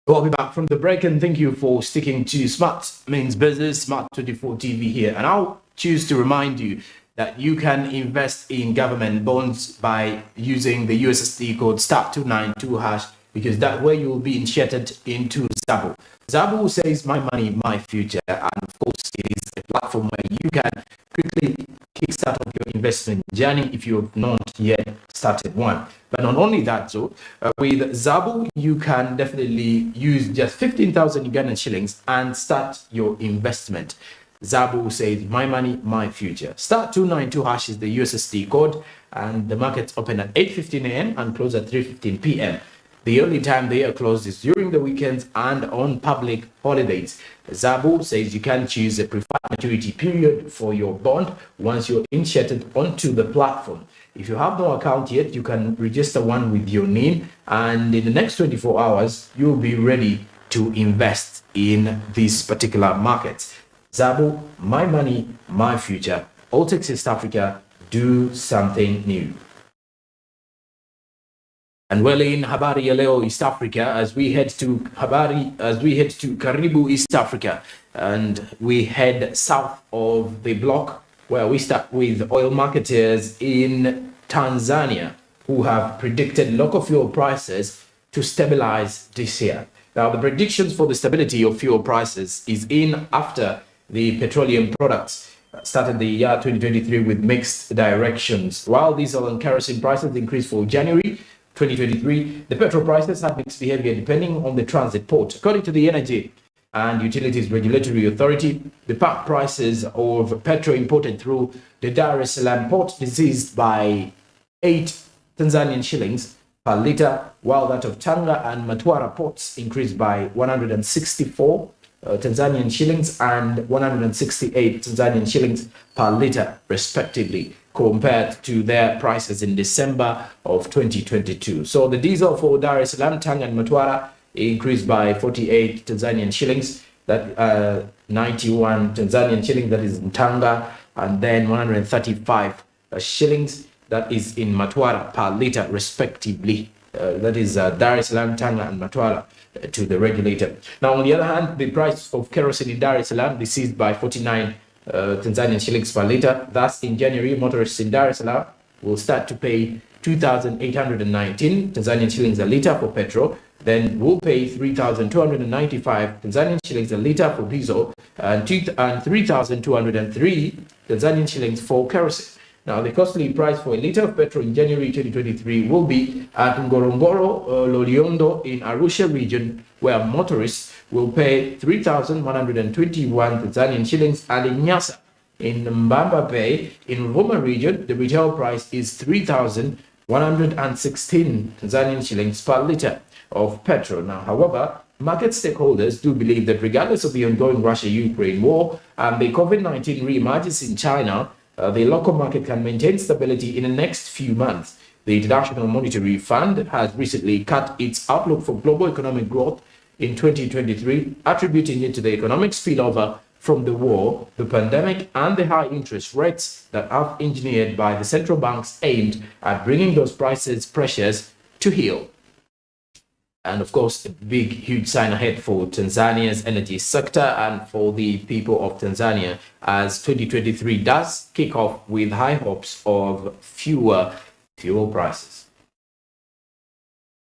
We'll be back from the break, and thank you for sticking to Smart Means Business, Smart 24 TV here. And I'll choose to remind you that you can invest in government bonds by using the USSD code *292#, because that way you will be initiated into Zabu. Zabu says my money, my future, and of course it is a platform where you can quickly kickstart off your investment journey if you have not yet started one. But not only that, so with Zabu, you can definitely use just 15,000 Ugandan shillings and start your investment. Zabu says, my money, my future. *292# is the USSD code, and the markets open at 8:15 a.m. and close at 3:15 p.m. The only time they are closed is during the weekends and on public holidays. Zabu says you can choose a preferred maturity period for your bond once you're initiated onto the platform. If you have no account yet, you can register one with your name, and in the next 24 hours, you'll be ready to invest in these particular markets. Zabu, my money, my future. All Tech East Africa, do something new. And well, in Habari ya Leo East Africa, as we head to Karibu East Africa, and we head south of the block, where we start with oil marketers in Tanzania, who have predicted local fuel prices to stabilize this year. Now, the predictions for the stability of fuel prices is in after the petroleum products started the year 2023 with mixed directions. While diesel and kerosene prices increased for January 2023, the petrol prices had mixed behavior depending on the transit port. According to the Energy and Utilities Regulatory Authority, the pack prices of petrol imported through the Dar es Salaam port decreased by 8 Tanzanian shillings per litre, while that of Tanga and Mtwara ports increased by 164 Tanzanian shillings and 168 Tanzanian shillings per litre, respectively, compared to their prices in December of 2022. So the diesel for Dar es Salaam, Tanga and Mtwara increased by 48 Tanzanian shillings, that 91 Tanzanian shillings, that is in Tanga, and then 135 shillings, that is in Mtwara per litre, respectively. That is Dar es Salaam, Tanga and Mtwara to the regulator. Now, on the other hand, the price of kerosene in Dar es Salaam decreased by 49 Tanzanian shillings per litre. Thus, in January, motorists in Dar es Salaam will start to pay 2,819 Tanzanian shillings a litre for petrol. Then we'll pay 3,295 Tanzanian shillings a litre for diesel, and 3,203 Tanzanian shillings for kerosene. Now, the costly price for a litre of petrol in January 2023 will be at Ngorongoro, Loliondo in Arusha region, where motorists will pay 3,121 Tanzanian shillings, and in Nyasa in Mbamba Bay in Ruvuma region, the retail price is 3,116 Tanzanian shillings per litre of petrol. Now, however, market stakeholders do believe that regardless of the ongoing Russia-Ukraine war and the COVID-19 reemergence in China, the local market can maintain stability in the next few months. The International Monetary Fund has recently cut its outlook for global economic growth in 2023, attributing it to the economic spillover from the war, the pandemic, and the high interest rates that are engineered by the central banks aimed at bringing those prices pressures to heel. And of course, a big, huge sign ahead for Tanzania's energy sector and for the people of Tanzania, as 2023 does kick off with high hopes of fewer fuel prices.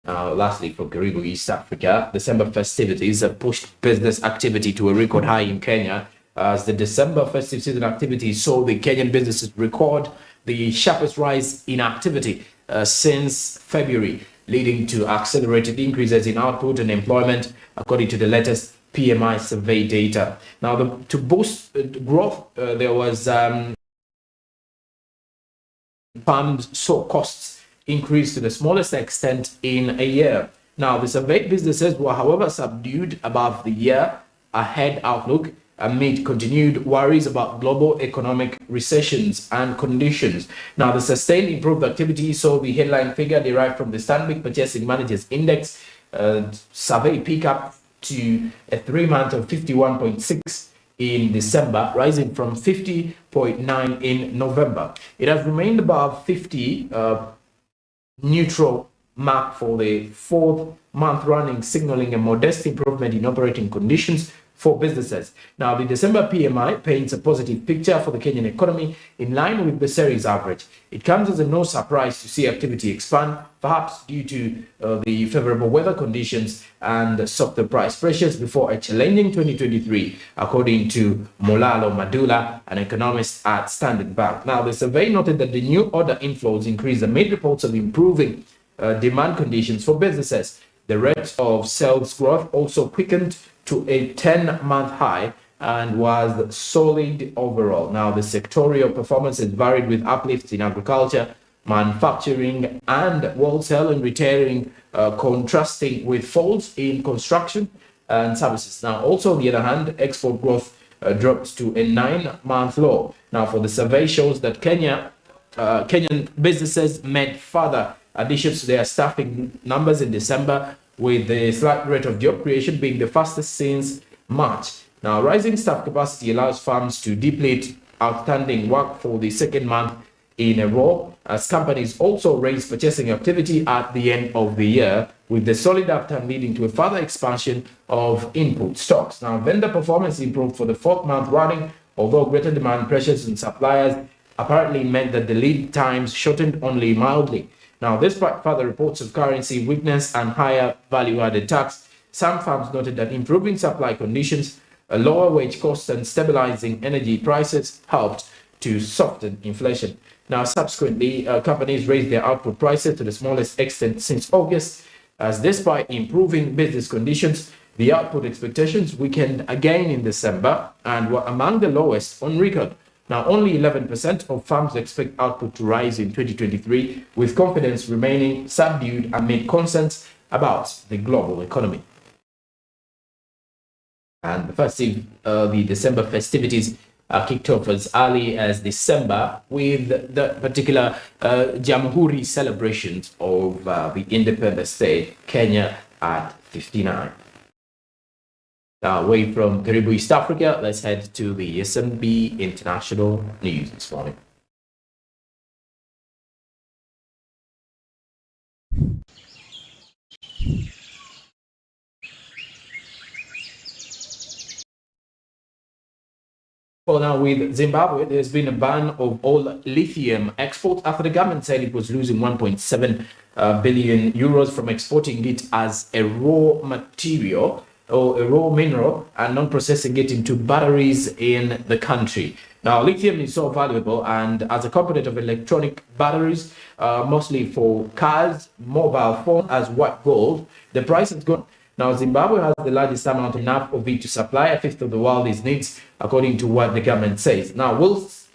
Now, lastly, for Karibu East Africa, December festivities have pushed business activity to a record high in Kenya, as the December festive season activity saw the Kenyan businesses record the sharpest rise in activity since February, leading to accelerated increases in output and employment, according to the latest PMI survey data. Now, to boost growth, there was farms saw costs increase to the smallest extent in a year. Now, the surveyed businesses were, however, subdued above the year ahead outlook amid continued worries about global economic recessions and conditions. Now, the sustained improved activity saw the headline figure derived from the Stanbic Purchasing Managers Index survey pick up to a 3-month of 51.6 in December, rising from 50.9 in November. It has remained above 50 neutral mark for the fourth month running, signaling a modest improvement in operating conditions for businesses. Now, the December PMI paints a positive picture for the Kenyan economy in line with the series average. It comes as a no surprise to see activity expand, perhaps due to the favorable weather conditions and softer price pressures before a challenging 2023, according to Molalo Madula, an economist at Standard Bank. Now, the survey noted that the new order inflows increased amid reports of improving demand conditions for businesses. The rate of sales growth also quickened to a 10-month high and was solid overall. Now, the sectorial performances varied with uplifts in agriculture, manufacturing, and wholesale and retailing, contrasting with falls in construction and services. Now, also on the other hand, export growth dropped to a 9-month low. Now, for the survey shows that Kenyan businesses made further additions to their staffing numbers in December, with the slight rate of job creation being the fastest since March. Now, rising staff capacity allows firms to deplete outstanding work for the second month in a row, as companies also raise purchasing activity at the end of the year, with the solid upturn leading to a further expansion of input stocks. Now, vendor performance improved for the fourth month running, although greater demand pressures on suppliers apparently meant that the lead times shortened only mildly. Now, despite further reports of currency weakness and higher value-added tax, some firms noted that improving supply conditions, lower wage costs, and stabilizing energy prices helped to soften inflation. Now, subsequently, companies raised their output prices to the smallest extent since August, as despite improving business conditions, the output expectations weakened again in December and were among the lowest on record. Now, only 11% of firms expect output to rise in 2023, with confidence remaining subdued amid concerns about the global economy. And the December festivities are kicked off as early as December with the particular Jamhuri celebrations of the independent state, Kenya at 59. Now, away from Kabiru, East Africa, let's head to the SMB International News this morning. Well, now with Zimbabwe, there's been a ban of all lithium exports after the government said it was losing 1.7 billion euros from exporting it as a raw material or a raw mineral and non-processing it into batteries in the country. Now, lithium is so valuable, and as a component of electronic batteries, mostly for cars, mobile phones, as white gold, the price has gone. Now, Zimbabwe has the largest amount enough of it to supply a fifth of the world's needs, according to what the government says. Now, whilst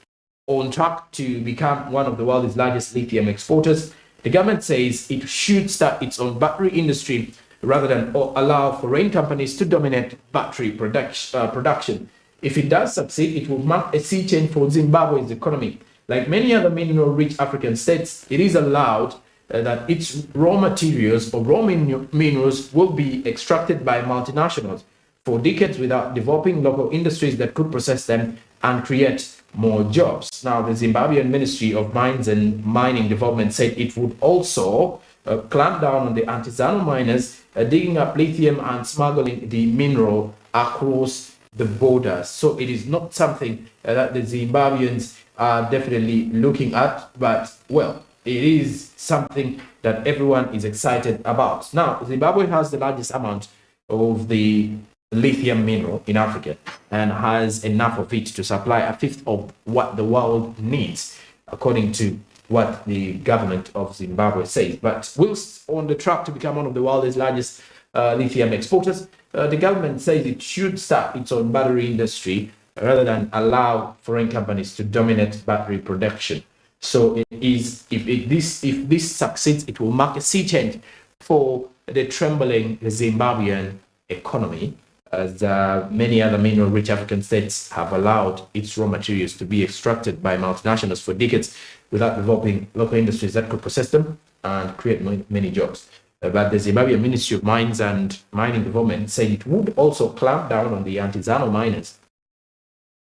on track to become one of the world's largest lithium exporters, the government says it should start its own battery industry rather than allow foreign companies to dominate battery production. If it does succeed, it will mark a sea change for Zimbabwe's economy. Like many other mineral-rich African states, it is allowed that its raw materials or raw minerals will be extracted by multinationals for decades without developing local industries that could process them and create more jobs. Now, the Zimbabwean Ministry of Mines and Mining Development said it would also clamp down on the artisanal miners digging up lithium and smuggling the mineral across the borders. So it is not something that the Zimbabweans are definitely looking at, but well, it is something that everyone is excited about. Now, Zimbabwe has the largest amount of the lithium mineral in Africa and has enough of it to supply a fifth of what the world needs, according to what the government of Zimbabwe says. But whilst on the track to become one of the world's largest lithium exporters, the government says it should start its own battery industry rather than allow foreign companies to dominate battery production. So it is, if this succeeds, it will mark a sea change for the trembling Zimbabwean economy, as many other mineral-rich African states have allowed its raw materials to be extracted by multinationals for decades without developing local industries that could process them and create many jobs. But the Zimbabwean Ministry of Mines and Mining Development said it would also clamp down on the artisanal miners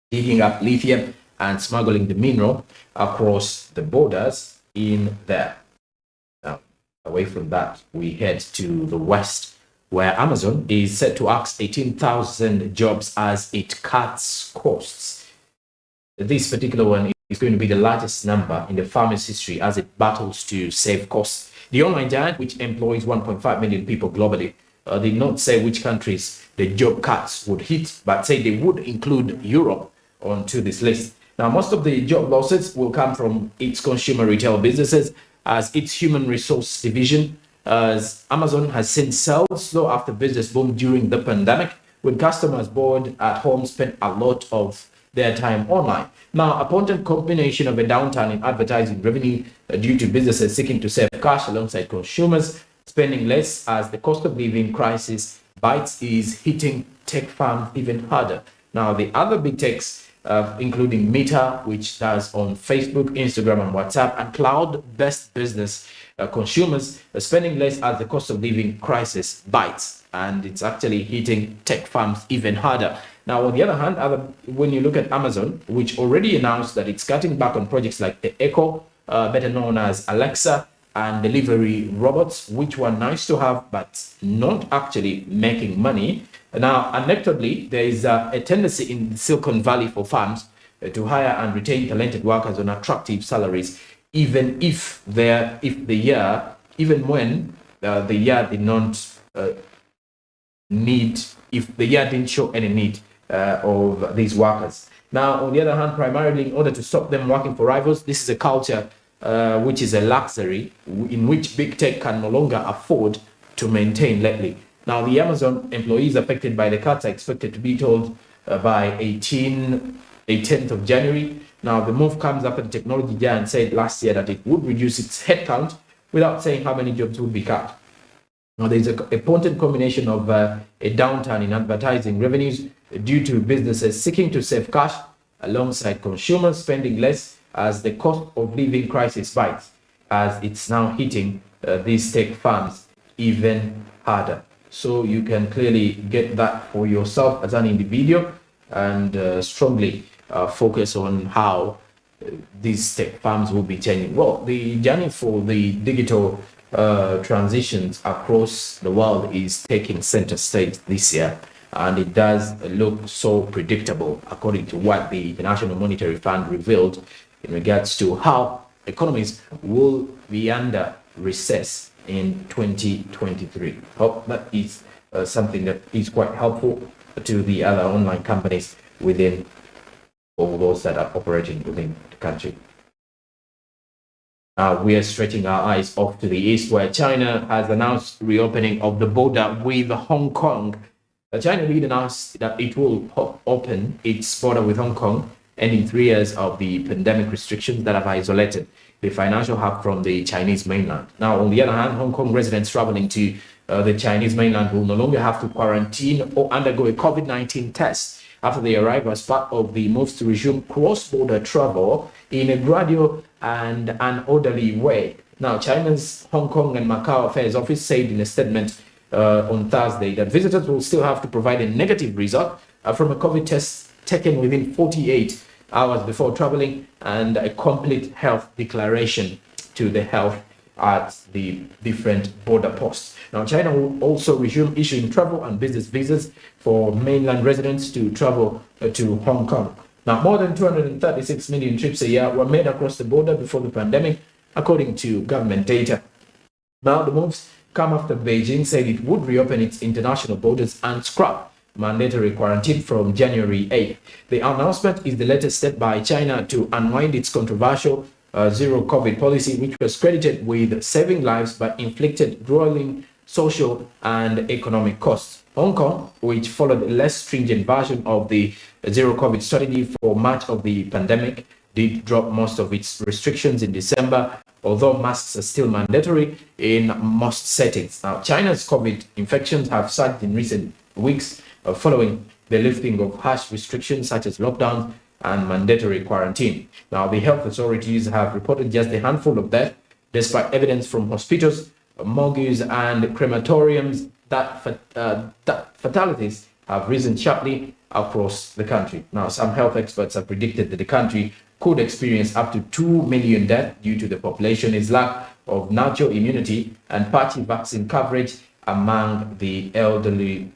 digging up lithium and smuggling the mineral across the borders in there. Now, Away from that, we head to the West, where Amazon is set to axe 18,000 jobs as it cuts costs. This particular one is going to be the largest number in the firm's history as it battles to save costs. The online giant, which employs 1.5 million people globally, did not say which countries the job cuts would hit, but said they would include Europe onto this list. Now, most of the job losses will come from its consumer retail businesses, as its human resource division, as Amazon has seen sales slow after business boom during the pandemic, when customers bored at home spent a lot of their time online. Now, a potent combination of a downturn in advertising revenue due to businesses seeking to save cash alongside consumers spending less as the cost of living crisis bites is hitting tech firms even harder. Now, the other big techs, including Meta, which does on Facebook, Instagram, and WhatsApp, and cloud-based business consumers are spending less as the cost of living crisis bites, and it's actually hitting tech firms even harder. Now, on the other hand, when you look at Amazon, which already announced that it's cutting back on projects like the Echo, better known as Alexa, and delivery robots, which were nice to have, but not actually making money. Now, undoubtedly, there is a tendency in Silicon Valley for firms to hire and retain talented workers on attractive salaries, even when the year did not if the year didn't show any need of these workers. Now, on the other hand, primarily in order to stop them working for rivals, this is a culture which is a luxury in which big tech can no longer afford to maintain lately. Now, the Amazon employees affected by the cuts are expected to be told by 10th of January. Now, the move comes after the technology giant said last year that it would reduce its headcount without saying how many jobs would be cut. Now, there is a potent combination of a downturn in advertising revenues due to businesses seeking to save cash alongside consumers spending less as the cost of living crisis bites, as it's now hitting these tech firms even harder. So you can clearly get that for yourself as an individual and strongly focus on how these tech firms will be changing. Well, the journey for the digital transitions across the world is taking center stage this year, and it does look so predictable according to what the International Monetary Fund revealed in regards to how economies will be under recess in 2023. Hope that is something that is quite helpful to the other online companies within all those that are operating within the country. We are stretching our eyes off to the east, where China has announced reopening of the border with Hong Kong. China lead announced that it will open its border with Hong Kong, ending 3 years of the pandemic restrictions that have isolated the financial hub from the Chinese mainland. Now, on the other hand, Hong Kong residents traveling to the Chinese mainland will no longer have to quarantine or undergo a COVID-19 test after they arrive, as part of the moves to resume cross-border travel in a gradual and an orderly way. Now, China's Hong Kong and Macau Affairs Office said in a statement on Thursday that visitors will still have to provide a negative result from a COVID test taken within 48 hours before traveling and a complete health declaration to the health at the different border posts. Now, China will also resume issuing travel and business visas for mainland residents to travel to Hong Kong. Now, more than 236 million trips a year were made across the border before the pandemic, according to government data. Now, the moves come after Beijing said it would reopen its international borders and scrap mandatory quarantine from January 8th. The announcement is the latest step by China to unwind its controversial zero COVID policy, which was credited with saving lives but inflicted grueling social and economic costs. Hong Kong, which followed a less stringent version of the zero COVID strategy for much of the pandemic, did drop most of its restrictions in December, although masks are still mandatory in most settings. Now, China's COVID infections have surged in recent weeks following the lifting of harsh restrictions such as lockdowns and mandatory quarantine. Now, the health authorities have reported just a handful of deaths, despite evidence from hospitals, morgues, and crematoriums that fatalities have risen sharply across the country. Now, some health experts have predicted that the country could experience up to 2 million deaths due to the population's lack of natural immunity and patchy vaccine coverage among the elderly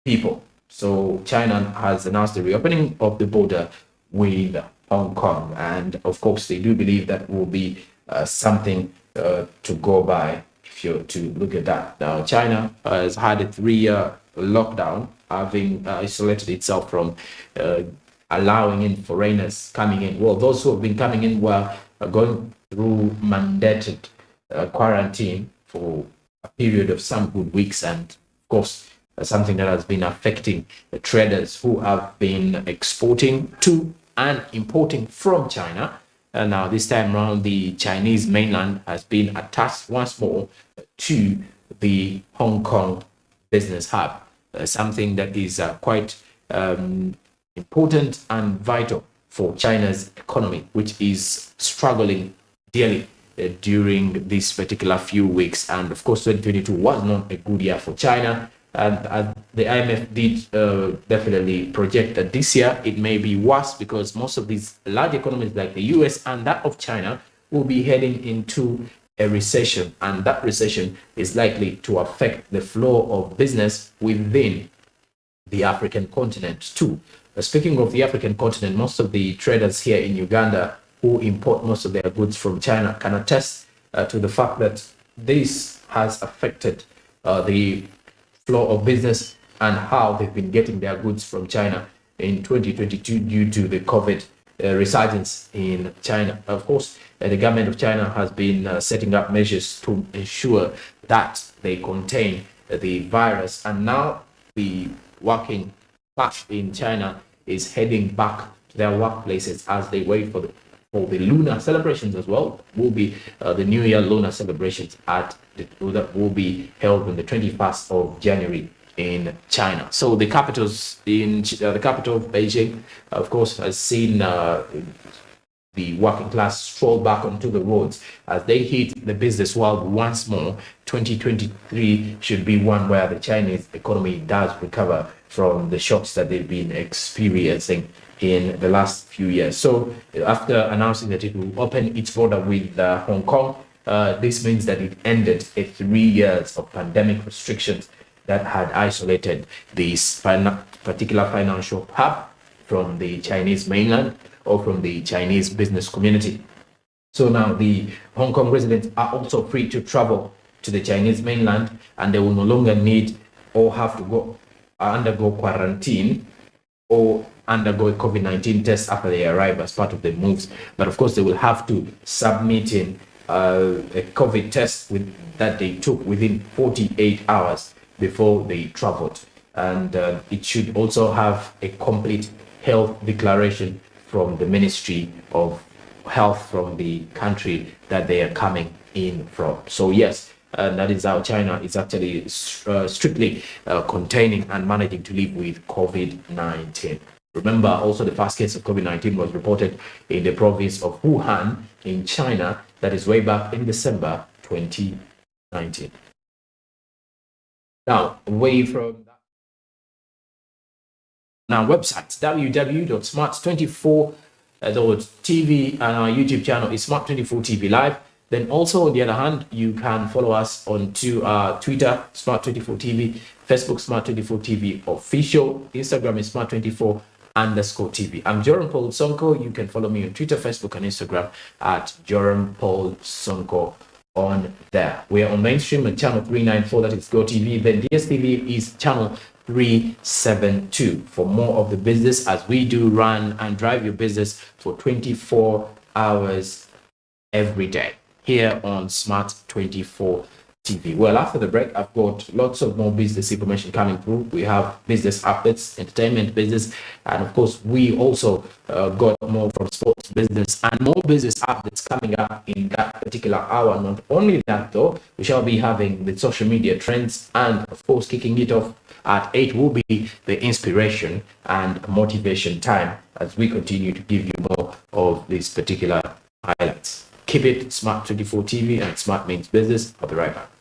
people. So China has announced the reopening of the border with Hong Kong, and of course they do believe that will be something to go by if you're to look at that. Now China has had a 3-year lockdown, having isolated itself from allowing in foreigners coming in. Well, those who have been coming in were going through mandated quarantine for a period of some good weeks, and of course something that has been affecting the traders who have been exporting to and importing from China. And now this time around, the Chinese mainland has been attached once more to the Hong Kong business hub, something that is quite important and vital for China's economy, which is struggling dearly during this particular few weeks. And of course 2022 was not a good year for China, and the IMF did definitely project that this year it may be worse, because most of these large economies like the US and that of China will be heading into a recession, and that recession is likely to affect the flow of business within the African continent too. Speaking of the African continent, most of the traders here in Uganda who import most of their goods from China can attest to the fact that this has affected the flow of business and how they've been getting their goods from China in 2022 due to the COVID resurgence in China. Of course, the government of China has been setting up measures to ensure that they contain the virus, and now the working class in China is heading back to their workplaces as they wait for the lunar celebrations as well. Will be the New Year lunar celebrations that will be held on the 21st of January in China. So the capitals in the capital of Beijing, of course, has seen the working class stroll back onto the roads as they hit the business world once more. 2023 should be one where the Chinese economy does recover from the shocks that they've been experiencing in the last few years. So after announcing that it will open its border with Hong Kong, this means that it ended 3 years of pandemic restrictions that had isolated this particular financial hub from the Chinese mainland or from the Chinese business community. So now the Hong Kong residents are also free to travel to the Chinese mainland, and they will no longer need or have to undergo quarantine or undergo a COVID-19 test after they arrive as part of the moves. But of course, they will have to submit in a COVID test that they took within 48 hours before they traveled. And it should also have a complete health declaration from the Ministry of Health from the country that they are coming in from. So yes, that is how China is actually strictly containing and managing to live with COVID-19. Remember, also the first case of COVID-19 was reported in the province of Wuhan in China. That is way back in December 2019. Now, away from that, our website, www.smart24.tv, and our YouTube channel is Smart24TV Live. Then also, on the other hand, you can follow us on Twitter, Smart24TV, Facebook, Smart24TV Official, Instagram is Smart24_TV. I'm Joram Paul Sonko. You can follow me on Twitter, Facebook, and Instagram at Joram Paul Sonko on there. We are on mainstream at channel 394, that is GOTV. Then DSTV is channel 372 for more of the business, as we do run and drive your business for 24 hours every day here on Smart24 TV. Well, after the break, I've got lots of more business information coming through. We have business updates, entertainment business, and of course, we also got more from sports business and more business updates coming up in that particular hour. Not only that, though, we shall be having the social media trends, and of course, kicking it off at 8 will be the inspiration and motivation time as we continue to give you more of these particular highlights. Keep it Smart24 TV and Smart Means Business. I'll be right back.